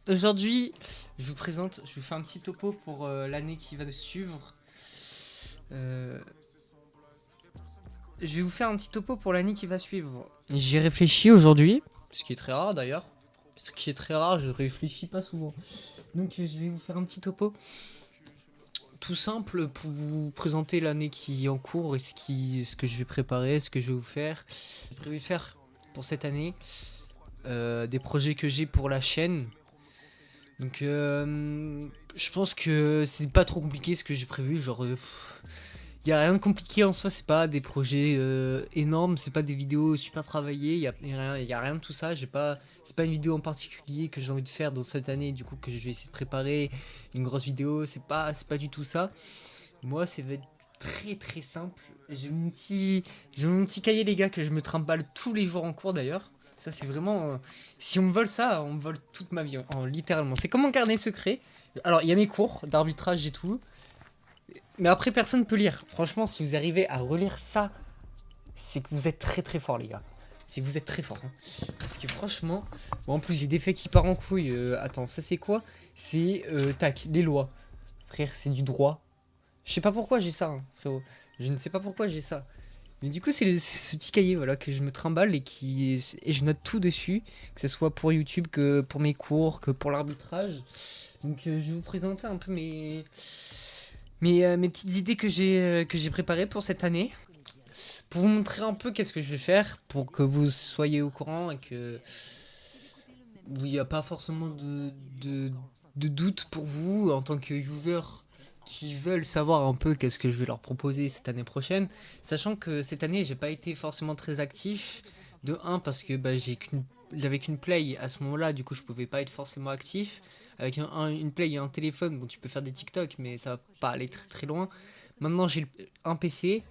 Aujourd'hui, je vous présente, je vous fais un petit topo pour l'année qui va suivre. Euh, je vais vous faire un petit topo pour l'année qui va suivre. J'y ai réfléchi aujourd'hui, ce qui est très rare d'ailleurs. Ce qui est très rare, je réfléchis pas souvent. Donc je vais vous faire un petit topo tout simple pour vous présenter l'année qui est en cours et ce que je vais préparer, ce que je vais vous faire. J'ai prévu faire pour cette année des projets que j'ai pour la chaîne. Donc je pense que c'est pas trop compliqué ce que j'ai prévu, genre y a rien de compliqué en soi, c'est pas des projets énormes, c'est pas des vidéos super travaillées, y a rien de tout ça, c'est pas une vidéo en particulier que j'ai envie de faire dans cette année, du coup que je vais essayer de préparer une grosse vidéo, c'est pas du tout ça. Moi, ça va être très très simple. J'ai mon petit cahier les gars que je me trimballe tous les jours en cours d'ailleurs. Ça c'est vraiment si on me vole ça, on me vole toute ma vie littéralement. C'est comme un carnet secret. Alors, il y a mes cours d'arbitrage et tout. Mais après personne peut lire. Franchement, si vous arrivez à relire ça, c'est que vous êtes très très fort les gars. C'est que vous êtes très fort. Hein. Parce que franchement, bon, en plus j'ai des faits qui partent en couille. Attends, ça c'est quoi? C'est tac, les lois. Frère, c'est du droit. Je sais pas pourquoi j'ai ça, hein, frérot. Je ne sais pas pourquoi j'ai ça. Mais du coup, ce petit cahier voilà, que je me trimballe et je note tout dessus, que ce soit pour YouTube, que pour mes cours, que pour l'arbitrage. Donc je vais vous présenter un peu mes petites idées que j'ai préparées pour cette année. Pour vous montrer un peu qu'est-ce que je vais faire, pour que vous soyez au courant et que il n'y a pas forcément de doute pour vous en tant que viewer qui veulent savoir un peu qu'est-ce que je vais leur proposer cette année prochaine, sachant que cette année j'ai pas été forcément très actif, de un parce que bah, j'avais qu'une play à ce moment-là, du coup je pouvais pas être forcément actif, avec une play et un téléphone, bon tu peux faire des TikTok mais ça va pas aller très très loin. Maintenant j'ai un PC,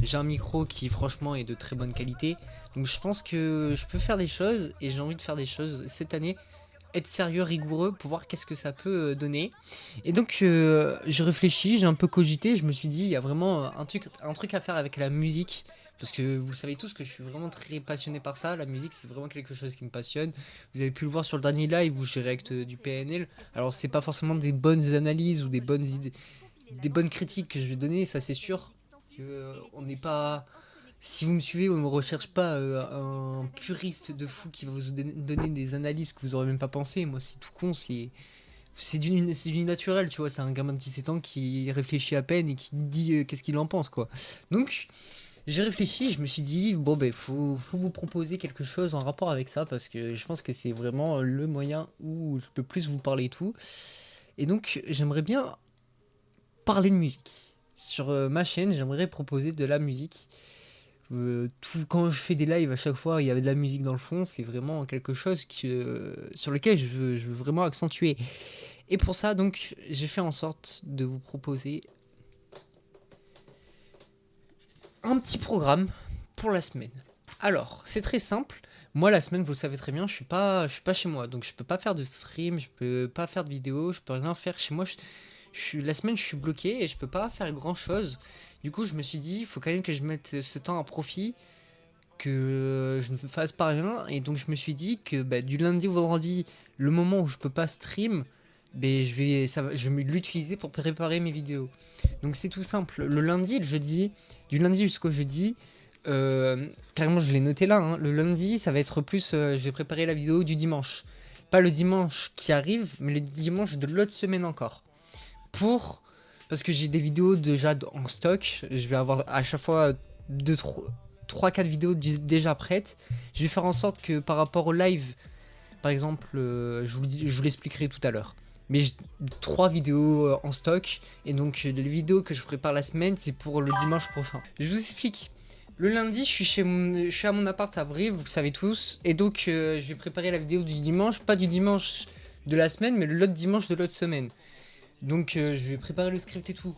j'ai un micro qui franchement est de très bonne qualité, donc je pense que je peux faire des choses et j'ai envie de faire des choses cette année, être sérieux, rigoureux pour voir qu'est-ce que ça peut donner. Et donc j'ai réfléchi, j'ai un peu cogité, je me suis dit il y a vraiment un truc à faire avec la musique. Parce que vous savez tous que je suis vraiment très passionné par ça. La musique, c'est vraiment quelque chose qui me passionne. Vous avez pu le voir sur le dernier live où j'ai réacte du PNL. Alors, c'est pas forcément des bonnes analyses ou des bonnes idées, des bonnes critiques que je vais donner, ça c'est sûr. On n'est pas. Si vous me suivez, on ne recherche pas un puriste de fou qui va vous donner des analyses que vous aurez même pas pensé. Moi, c'est tout con, c'est du naturel, tu vois. C'est un gamin de 17 ans qui réfléchit à peine et qui dit qu'est-ce qu'il en pense, quoi. Donc, j'ai réfléchi, je me suis dit, bon, ben, faut vous proposer quelque chose en rapport avec ça parce que je pense que c'est vraiment le moyen où je peux plus vous parler et tout. Et donc, j'aimerais bien parler de musique. Sur ma chaîne, j'aimerais proposer de la musique. Quand je fais des lives, à chaque fois, il y avait de la musique dans le fond. C'est vraiment quelque chose sur lequel je veux vraiment accentuer. Et pour ça, donc, j'ai fait en sorte de vous proposer un petit programme pour la semaine. Alors, c'est très simple. Moi, la semaine, vous le savez très bien, je suis pas chez moi. Donc, je peux pas faire de stream, je peux pas faire de vidéo, je peux rien faire chez moi. La semaine, je suis bloqué et je peux pas faire grand chose. Du coup, je me suis dit, il faut quand même que je mette ce temps à profit, que je ne fasse pas rien. Et donc, je me suis dit que bah, du lundi au vendredi, le moment où je peux pas stream, ben, je vais l'utiliser pour préparer mes vidéos. Donc, c'est tout simple. Le lundi et le jeudi, du lundi jusqu'au jeudi, carrément, je l'ai noté là. Hein, le lundi, ça va être plus. Je vais préparer la vidéo du dimanche. Pas le dimanche qui arrive, mais le dimanche de l'autre semaine encore. Parce que j'ai des vidéos déjà en stock, je vais avoir à chaque fois 3-4 vidéos déjà prêtes. Je vais faire en sorte que par rapport au live, par exemple, je vous l'expliquerai tout à l'heure. Mais j'ai 3 vidéos en stock, et donc les vidéos que je prépare la semaine, c'est pour le dimanche prochain. Je vous explique. Le lundi, je suis à mon appart à Brive, vous le savez tous, et donc je vais préparer la vidéo du dimanche, pas du dimanche de la semaine, mais l'autre dimanche de l'autre semaine. Donc je vais préparer le script et tout.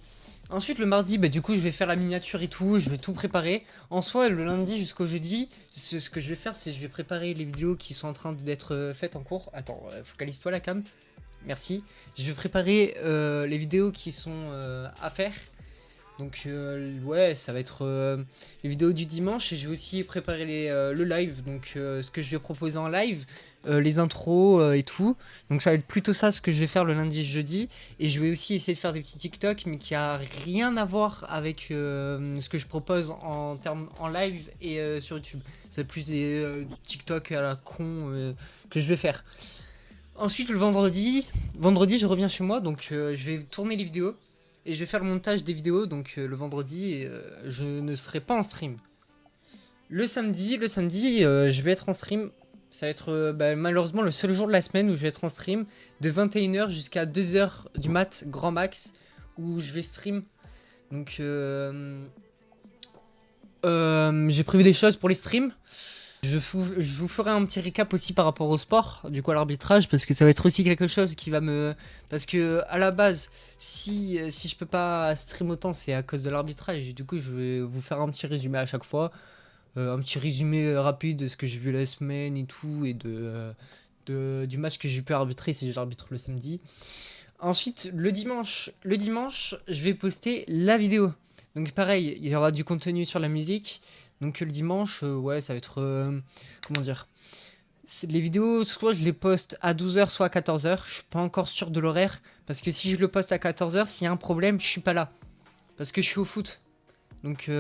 Ensuite le mardi, bah, du coup je vais faire la miniature et tout, je vais tout préparer. En soi le lundi jusqu'au jeudi, ce que je vais faire c'est je vais préparer les vidéos qui sont en train d'être faites en cours. Attends, focalise-toi la cam. Merci. Je vais préparer les vidéos qui sont à faire Donc ouais, ça va être les vidéos du dimanche et je vais aussi préparer le live. Donc ce que je vais proposer en live, les intros et tout. Donc ça va être plutôt ça ce que je vais faire le lundi et jeudi. Et je vais aussi essayer de faire des petits TikTok mais qui a rien à voir avec ce que je propose en termes en live et sur YouTube. C'est plus des TikTok à la con que je vais faire. Ensuite le vendredi je reviens chez moi donc je vais tourner les vidéos. Et je vais faire le montage des vidéos, donc le vendredi, et, je ne serai pas en stream. Le samedi, je vais être en stream. Ça va être malheureusement le seul jour de la semaine où je vais être en stream de 21h jusqu'à 2h du mat, grand max, où je vais stream. Donc j'ai prévu des choses pour les streams. Je vous ferai un petit récap aussi par rapport au sport, du coup à l'arbitrage, parce que ça va être aussi quelque chose qui va me... Parce que à la base, si je peux pas stream autant, c'est à cause de l'arbitrage. Et du coup, je vais vous faire un petit résumé à chaque fois. Un petit résumé rapide de ce que j'ai vu la semaine et tout, et du match que j'ai pu arbitrer si j'arbitre le samedi. Ensuite, le dimanche, je vais poster la vidéo. Donc pareil, il y aura du contenu sur la musique. Donc le dimanche, ouais, ça va être... comment dire, les vidéos, soit je les poste à 12h, soit à 14h. Je suis pas encore sûr de l'horaire. Parce que si je le poste à 14h, s'il y a un problème, je suis pas là. Parce que je suis au foot. Donc ça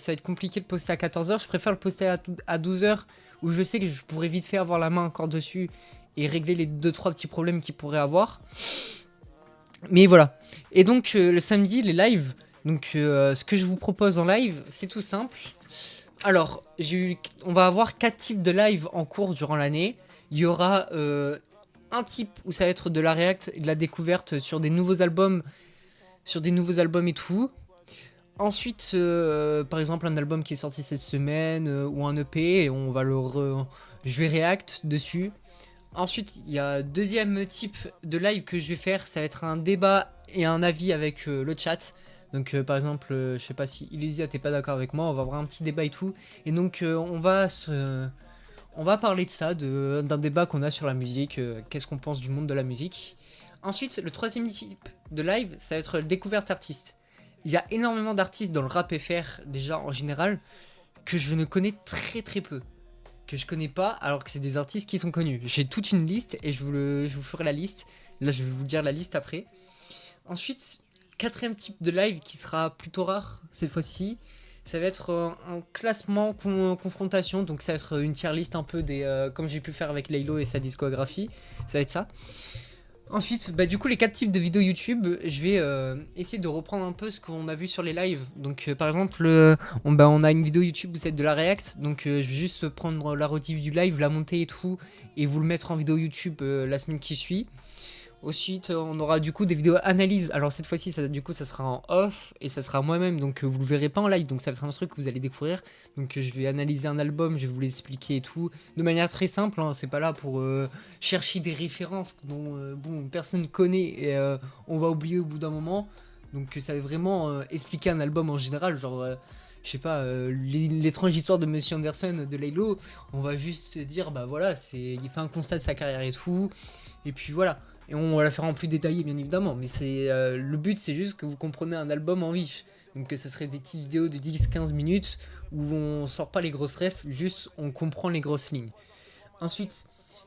va être compliqué de poster à 14h. Je préfère le poster à 12h. Où je sais que je pourrais vite fait avoir la main encore dessus. Et régler les 2-3 petits problèmes qu'il pourrait avoir. Mais voilà. Et donc le samedi, les lives. Donc ce que je vous propose en live, c'est tout simple. Alors, on va avoir 4 types de live en cours durant l'année. Il y aura un type où ça va être de la react et de la découverte sur des nouveaux albums et tout. Ensuite, par exemple, un album qui est sorti cette semaine ou un EP, et je vais react dessus. Ensuite, il y a deuxième type de live que je vais faire, ça va être un débat et un avis avec le chat. Donc par exemple, je sais pas si Elysia t'es pas d'accord avec moi, on va avoir un petit débat et tout. Et donc on va parler de ça, d'un débat qu'on a sur la musique, qu'est-ce qu'on pense du monde de la musique. Ensuite, le troisième type de live, ça va être découverte artiste. Il y a énormément d'artistes dans le rap FR déjà en général que je ne connais très très peu, que je connais pas, alors que c'est des artistes qui sont connus. J'ai toute une liste et je vous ferai la liste. Là, je vais vous dire la liste après. Ensuite, quatrième type de live qui sera plutôt rare cette fois-ci, ça va être un classement confrontation. Donc, ça va être une tier list un peu comme j'ai pu faire avec Laylo et sa discographie. Ça va être ça. Ensuite, du coup, les 4 types de vidéos YouTube, je vais essayer de reprendre un peu ce qu'on a vu sur les lives. Donc, par exemple, on a une vidéo YouTube où c'est de la React. Donc, je vais juste prendre la rediff du live, la monter et tout, et vous le mettre en vidéo YouTube la semaine qui suit. Ensuite, on aura du coup des vidéos analyse. Alors cette fois-ci, ça sera en off et ça sera moi-même, donc vous le verrez pas en live. Donc ça va être un truc que vous allez découvrir. Donc je vais analyser un album, je vais vous l'expliquer et tout, de manière très simple. Hein. C'est pas là pour chercher des références dont personne connaît et on va oublier au bout d'un moment. Donc ça va vraiment expliquer un album en général, genre. Je sais pas, l'étrange histoire de Monsieur Anderson de Laylo, on va juste dire, bah voilà, il fait un constat de sa carrière et tout, et puis voilà. Et on va la faire en plus détaillé, bien évidemment. Mais le but, c'est juste que vous comprenez un album en vif. Donc, ça serait des petites vidéos de 10-15 minutes où on sort pas les grosses refs, juste on comprend les grosses lignes. Ensuite,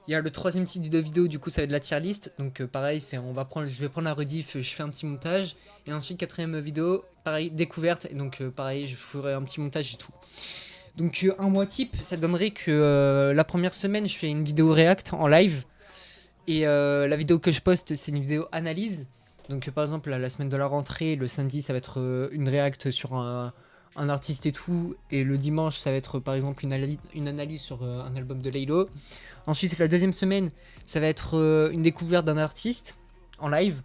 il y a le troisième type de vidéo, du coup, ça va être la tier list. Donc, pareil, je vais prendre la rediff, je fais un petit montage. Et ensuite, quatrième vidéo, pareil, découverte. Et donc, pareil, je ferai un petit montage et tout. Donc, un mois type, ça donnerait que la première semaine, je fais une vidéo react en live. Et la vidéo que je poste, c'est une vidéo analyse. Donc par exemple, la semaine de la rentrée, le samedi, ça va être une react sur un artiste et tout. Et le dimanche, ça va être par exemple une analyse sur un album de Laylo. Ensuite, la deuxième semaine, ça va être une découverte d'un artiste en live.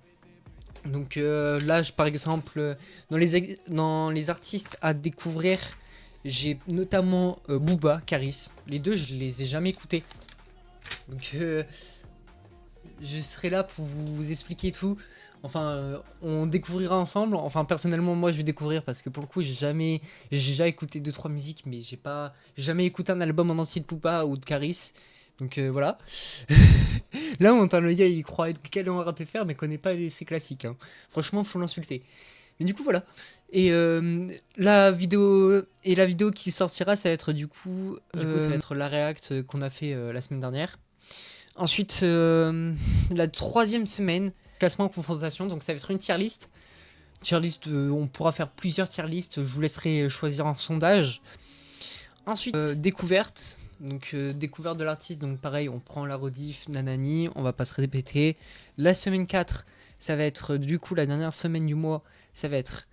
Donc là, par exemple, dans les artistes à découvrir, j'ai notamment Booba, Caris. Les deux, je les ai jamais écoutés. Donc je serai là pour vous expliquer tout. Enfin, on découvrira ensemble. Enfin, personnellement, moi, je vais découvrir parce que pour le coup, j'ai déjà écouté 2-3 musiques, mais j'ai jamais écouté un album en entier de Poupa ou de Caris. Donc voilà. Là, on entend le gars, il croit être calé en rap FR, mais connaît pas ses classiques. Hein. Franchement, faut l'insulter. Mais du coup, voilà. Et la vidéo qui sortira, ça va être ça va être la react qu'on a fait la semaine dernière. Ensuite, la troisième semaine, classement en confrontation, donc ça va être une tier list. Tier list, on pourra faire plusieurs tier list, je vous laisserai choisir en sondage. Ensuite, découverte. Donc découverte de l'artiste, donc pareil, on prend la rediff, nanani, on va pas se répéter. La semaine 4, ça va être du coup la dernière semaine du mois, ça va être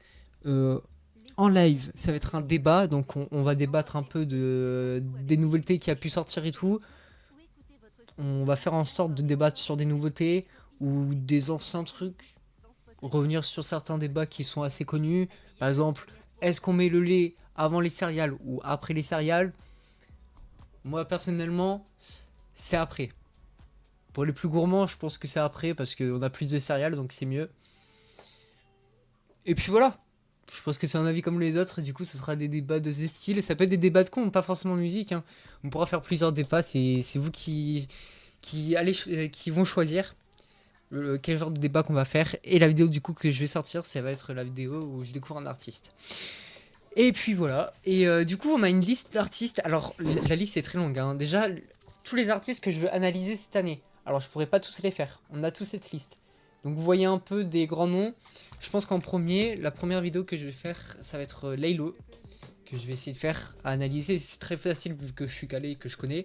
en live, ça va être un débat, donc on va débattre un peu des nouveautés qui a pu sortir et tout. On va faire en sorte de débattre sur des nouveautés ou des anciens trucs, revenir sur certains débats qui sont assez connus. Par exemple, est-ce qu'on met le lait avant les céréales ou après les céréales? Moi personnellement, c'est après. Pour les plus gourmands, je pense que c'est après parce qu'on a plus de céréales donc c'est mieux. Et puis voilà. Je pense que c'est un avis comme les autres, et du coup, ce sera des débats de ce style. Et ça peut être des débats de con, pas forcément de musique. Hein. On pourra faire plusieurs débats, c'est vous qui vont choisir quel genre de débat qu'on va faire. Et la vidéo du coup que je vais sortir, ça va être la vidéo où je découvre un artiste. Et puis voilà. Et du coup, on a une liste d'artistes. Alors, la liste est très longue. Hein. Déjà, tous les artistes que je veux analyser cette année. Alors, je pourrais pas tous les faire. On a tous cette liste. Donc, vous voyez un peu des grands noms. Je pense qu'en premier, la première vidéo que je vais faire, ça va être Laylo. Que je vais essayer de faire à analyser. C'est très facile vu que je suis calé et que je connais.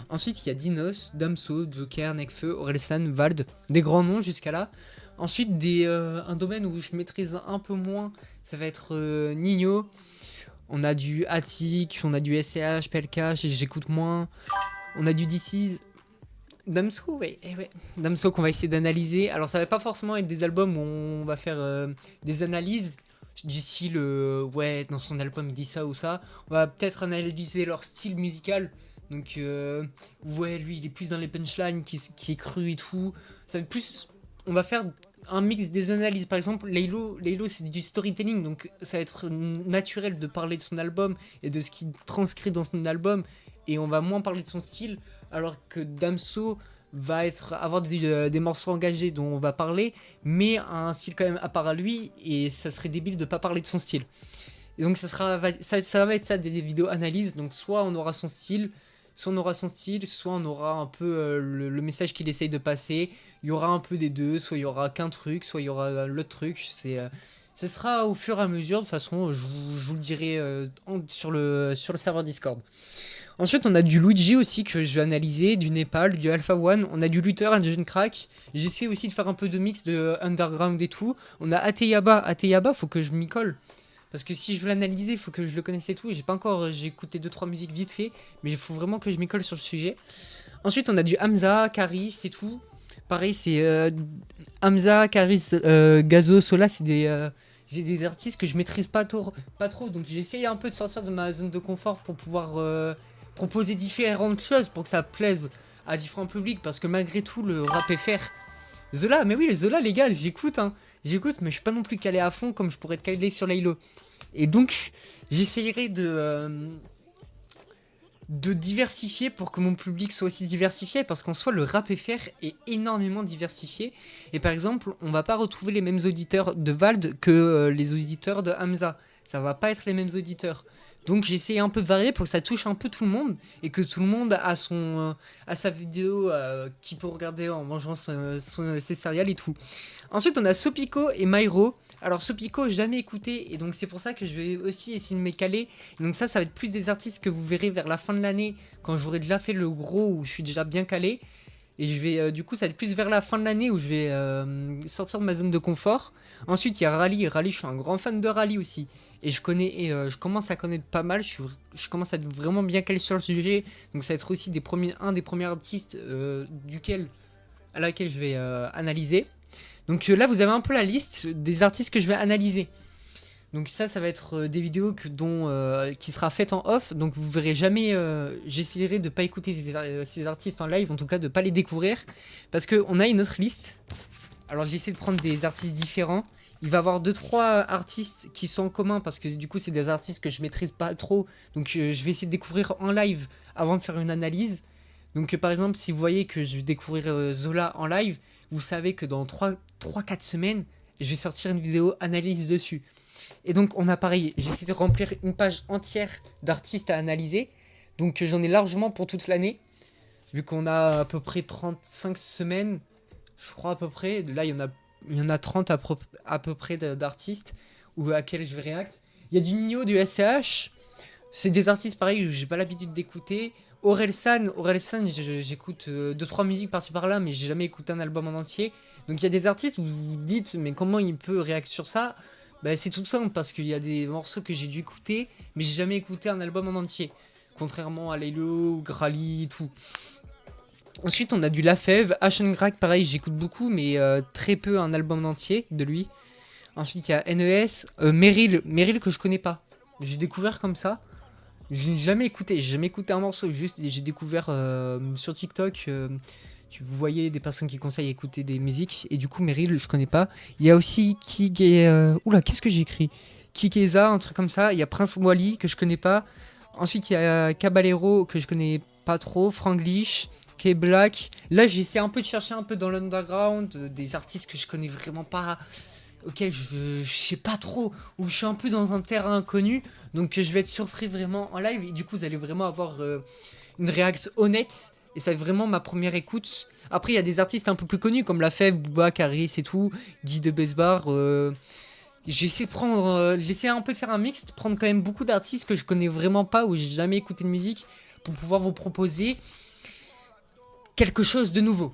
Ensuite, il y a Dinos, Damso, Joker, Nekfeu, Orelsan, Vald. Des grands noms jusqu'à là. Ensuite, un domaine où je maîtrise un peu moins, ça va être Nino. On a du Attic, on a du SCH, PLK, j'écoute moins. On a du DC's. Damso, ouais, ouais. Damso qu'on va essayer d'analyser. Alors ça va pas forcément être des albums où on va faire des analyses du style ouais, dans son album il dit ça ou ça. On va peut-être analyser leur style musical. Donc ouais, lui il est plus dans les punchlines qui est cru et tout. Ça va être plus, on va faire un mix des analyses. Par exemple, Laylo c'est du storytelling, donc ça va être naturel de parler de son album et de ce qu'il transcrit dans son album, et on va moins parler de son style, alors que Damso va avoir des morceaux engagés dont on va parler, mais un style quand même à part à lui, et ça serait débile de pas parler de son style. Et donc ça va être ça, des vidéos analyses, donc soit on aura son style, soit on aura un peu le message qu'il essaye de passer. Il y aura un peu des deux, soit il y aura qu'un truc, soit il y aura l'autre truc. Ça sera au fur et à mesure, de toute façon, je vous le dirai sur le serveur Discord. Ensuite, on a du Luigi aussi que je vais analyser, du Népal, du Alpha One, on a du Luther, un Jeune Crack. J'essaie aussi de faire un peu de mix de underground et tout. On a Ateyaba, faut que je m'y colle. Parce que si je veux l'analyser, il faut que je le connaisse et tout. J'ai écouté 2-3 musiques vite fait, mais il faut vraiment que je m'y colle sur le sujet. Ensuite, on a du Hamza, Karis et tout. Pareil, c'est Hamza, Karis, Gazo, Sola, c'est des artistes que je maîtrise pas trop. Donc j'essaye un peu de sortir de ma zone de confort pour pouvoir proposer différentes choses pour que ça plaise à différents publics. Parce que malgré tout, le rap FR, Zola, mais oui, les Zola, les gars, j'écoute, hein. J'écoute, mais je suis pas non plus calé à fond comme je pourrais être calé sur Laylo. Et donc, j'essayerai de diversifier pour que mon public soit aussi diversifié, parce qu'en soi le rap FR est énormément diversifié, et par exemple on va pas retrouver les mêmes auditeurs de Vald que les auditeurs de Hamza, ça va pas être les mêmes auditeurs, donc j'essaie un peu de varier pour que ça touche un peu tout le monde et que tout le monde a sa vidéo qu'il peut regarder en mangeant ses céréales et tout. Ensuite on a Sopico et Myro. Alors Sopico, jamais écouté, et donc c'est pour ça que je vais aussi essayer de m'écaler. Donc ça va être plus des artistes que vous verrez vers la fin de l'année, quand j'aurai déjà fait le gros, où je suis déjà bien calé. Et je vais, du coup, ça va être plus vers la fin de l'année où je vais sortir de ma zone de confort. Ensuite, il y a Rally. Rally, je suis un grand fan de Rally aussi. Et je commence à connaître pas mal. Je commence à être vraiment bien calé sur le sujet. Donc ça va être aussi un des premiers artistes à laquelle je vais analyser. Donc là, vous avez un peu la liste des artistes que je vais analyser. Donc ça va être des vidéos qui sera faite en off. Donc vous verrez jamais. J'essaierai de pas écouter ces artistes en live, en tout cas de pas les découvrir, parce que on a une autre liste. Alors j'ai essayé de prendre des artistes différents. Il va y avoir 2-3 artistes qui sont en commun, parce que du coup c'est des artistes que je maîtrise pas trop. Donc je vais essayer de découvrir en live avant de faire une analyse. Donc par exemple, si vous voyez que je vais découvrir Zola en live, vous savez que dans 3-4 semaines, et je vais sortir une vidéo analyse dessus. Et donc on a pareil, j'essaie de remplir une page entière d'artistes à analyser. Donc j'en ai largement pour toute l'année. Vu qu'on a à peu près 35 semaines, je crois à peu près. Là il y en a 30 à peu près d'artistes ou à quels je vais réact. Il y a du Nino, du SCH. C'est des artistes pareil où j'ai pas l'habitude d'écouter. Orelsan, j'écoute 2-3 musiques par-ci par-là, mais j'ai jamais écouté un album en entier. Donc il y a des artistes où vous vous dites, mais comment il peut réagir sur ça? Bah, c'est tout simple parce qu'il y a des morceaux que j'ai dû écouter, mais j'ai jamais écouté un album en entier. Contrairement à Laylo, Grali et tout. Ensuite, on a du Lafèvre, Greg, pareil, j'écoute beaucoup, mais très peu un album entier de lui. Ensuite, il y a NES, Meryl que je connais pas. J'ai découvert comme ça. J'ai jamais écouté un morceau, juste j'ai découvert sur TikTok. Vous voyez des personnes qui conseillent d'écouter des musiques, et du coup, Meryl, je connais pas. Il y a aussi Oula, qu'est-ce que j'ai écrit? Kikeza, un truc comme ça. Il y a Prince Wally que je connais pas. Ensuite, il y a Caballero que je connais pas trop. Franglish, K-Black. Là, j'essaie un peu de chercher un peu dans l'underground des artistes que je connais vraiment pas. Ok, je sais pas trop, ou je suis un peu dans un terrain inconnu, donc je vais être surpris vraiment en live, et du coup vous allez vraiment avoir une réaction honnête, et ça va être vraiment ma première écoute. Après il y a des artistes un peu plus connus, comme La Fève, Booba, Caris et tout, Guy de Besbar. J'essaie un peu de faire un mix, de prendre quand même beaucoup d'artistes que je connais vraiment pas, où j'ai jamais écouté de musique, pour pouvoir vous proposer quelque chose de nouveau.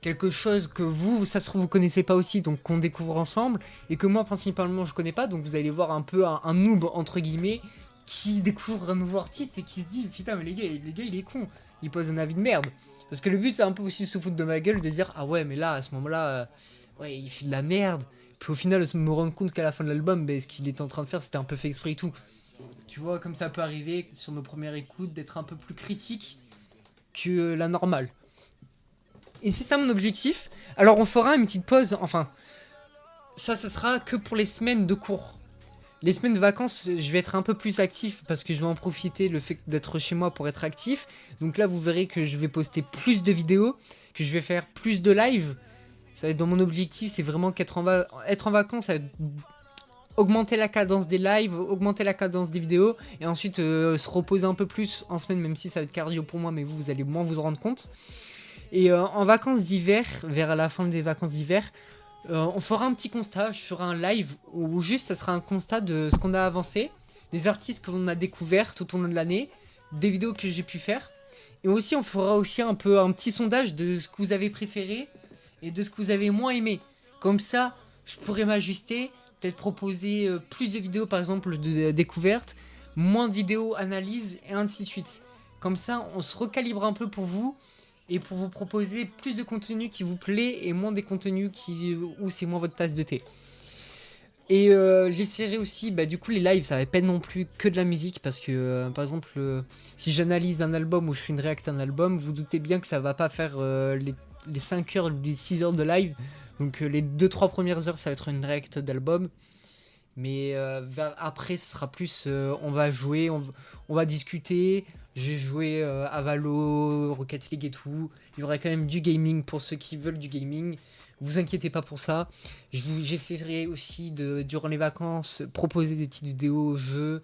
Quelque chose que vous, ça se trouve, vous connaissez pas aussi, donc qu'on découvre ensemble, et que moi, principalement, je connais pas, donc vous allez voir un peu un noob, entre guillemets, qui découvre un nouveau artiste et qui se dit, putain, mais les gars, il est con, il pose un avis de merde. Parce que le but, c'est un peu aussi se foutre de ma gueule, de dire, ah ouais, mais là, à ce moment-là, ouais, il fait de la merde. Puis au final, me rendre compte qu'à la fin de l'album, ben, ce qu'il était en train de faire, c'était un peu fait exprès et tout. Tu vois, comme ça peut arriver, sur nos premières écoutes, d'être un peu plus critique que la normale. Et c'est ça mon objectif. Alors on fera une petite pause, enfin, ça sera que pour les semaines de cours. Les semaines de vacances, je vais être un peu plus actif parce que je vais en profiter le fait d'être chez moi pour être actif. Donc là, vous verrez que je vais poster plus de vidéos, que je vais faire plus de live. Ça va être dans mon objectif, c'est vraiment être en vacances, ça va être augmenter la cadence des lives, augmenter la cadence des vidéos, et ensuite se reposer un peu plus en semaine, même si ça va être cardio pour moi, mais vous allez moins vous en rendre compte. Et en vacances d'hiver, vers la fin des vacances d'hiver, on fera un petit constat, je ferai un live où juste ça sera un constat de ce qu'on a avancé, des artistes qu'on a découverts tout au long de l'année, des vidéos que j'ai pu faire. Et aussi on fera aussi un peu un petit sondage de ce que vous avez préféré et de ce que vous avez moins aimé. Comme ça, je pourrais m'ajuster, peut-être proposer plus de vidéos par exemple de découvertes, moins de vidéos analyse et ainsi de suite. Comme ça, on se recalibre un peu pour vous et pour vous proposer plus de contenu qui vous plaît et moins des contenus où c'est moins votre tasse de thé. Et j'essaierai aussi, bah, du coup les lives ça va pas être non plus que de la musique, parce que par exemple si j'analyse un album ou je fais une réact à un album, vous doutez bien que ça va pas faire les 5 heures, les 6 heures de live. Donc les 2-3 premières heures ça va être une réact d'album. Mais après, ce sera plus. On va jouer, on va discuter. J'ai joué à Valo, Rocket League et tout. Il y aura quand même du gaming pour ceux qui veulent du gaming. Vous inquiétez pas pour ça. J'essaierai aussi durant les vacances, proposer des petites vidéos, jeux.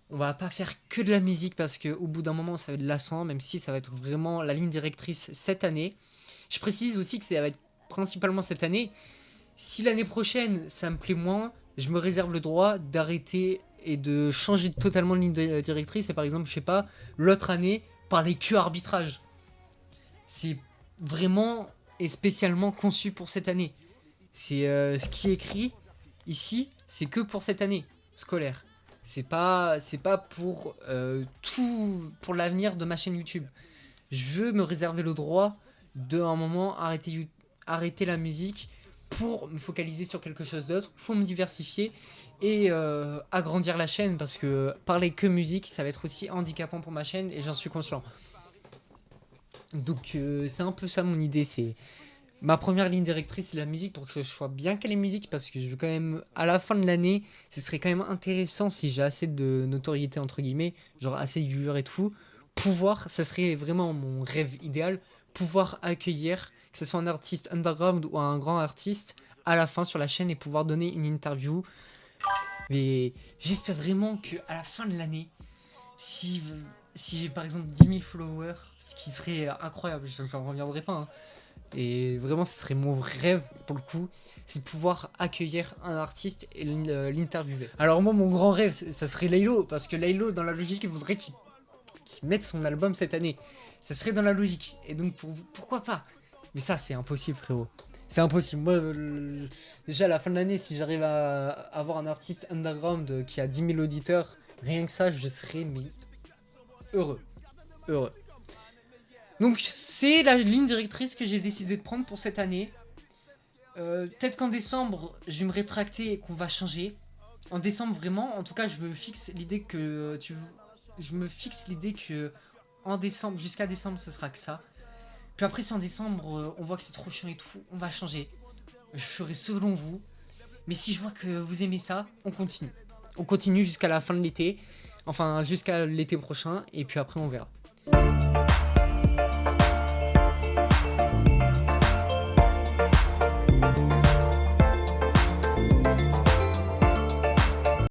On va pas faire que de la musique parce qu'au bout d'un moment, ça va être lassant, même si ça va être vraiment la ligne directrice cette année. Je précise aussi que ça va être principalement cette année. Si l'année prochaine, ça me plaît moins, je me réserve le droit d'arrêter et de changer totalement de ligne directrice. Et par exemple, je sais pas, l'autre année, parler que arbitrage. C'est vraiment et spécialement conçu pour cette année. C'est ce qui est écrit ici, c'est que pour cette année scolaire. C'est pas pour tout, pour l'avenir de ma chaîne YouTube. Je veux me réserver le droit de un moment arrêter la musique pour me focaliser sur quelque chose d'autre, pour me diversifier et agrandir la chaîne, parce que parler que musique, ça va être aussi handicapant pour ma chaîne et j'en suis conscient. Donc c'est un peu ça mon idée, c'est ma première ligne directrice, c'est la musique, pour que je sois bien calé musique, parce que je veux quand même, à la fin de l'année, ce serait quand même intéressant si j'ai assez de notoriété, entre guillemets, genre assez de viewers et tout, pouvoir, ça serait vraiment mon rêve idéal, pouvoir accueillir, que ce soit un artiste underground ou un grand artiste, à la fin sur la chaîne et pouvoir donner une interview. Mais j'espère vraiment qu'à la fin de l'année, si j'ai par exemple 10 000 followers, ce qui serait incroyable, j'en reviendrai pas, hein. Et vraiment, ce serait mon rêve pour le coup, c'est de pouvoir accueillir un artiste et l'interviewer. Alors moi, mon grand rêve, ça serait Laylo, parce que Laylo, dans la logique, il voudrait qu'il mette son album cette année. Ça serait dans la logique. Et donc, pourquoi pas? Mais ça, c'est impossible, frérot. C'est impossible. Moi, déjà, à la fin de l'année, si j'arrive à avoir un artiste underground qui a 10 000 auditeurs, rien que ça, je serais mais, heureux. Heureux. Donc, c'est la ligne directrice que j'ai décidé de prendre pour cette année. Peut-être qu'en décembre, je vais me rétracter et qu'on va changer. En décembre, vraiment, en tout cas, je me fixe l'idée que en décembre, jusqu'à décembre, ce sera que ça. Puis après, si en décembre, on voit que c'est trop chiant et tout, on va changer. Je ferai selon vous. Mais si je vois que vous aimez ça, on continue. On continue jusqu'à la fin de l'été. Enfin, jusqu'à l'été prochain. Et puis après, on verra.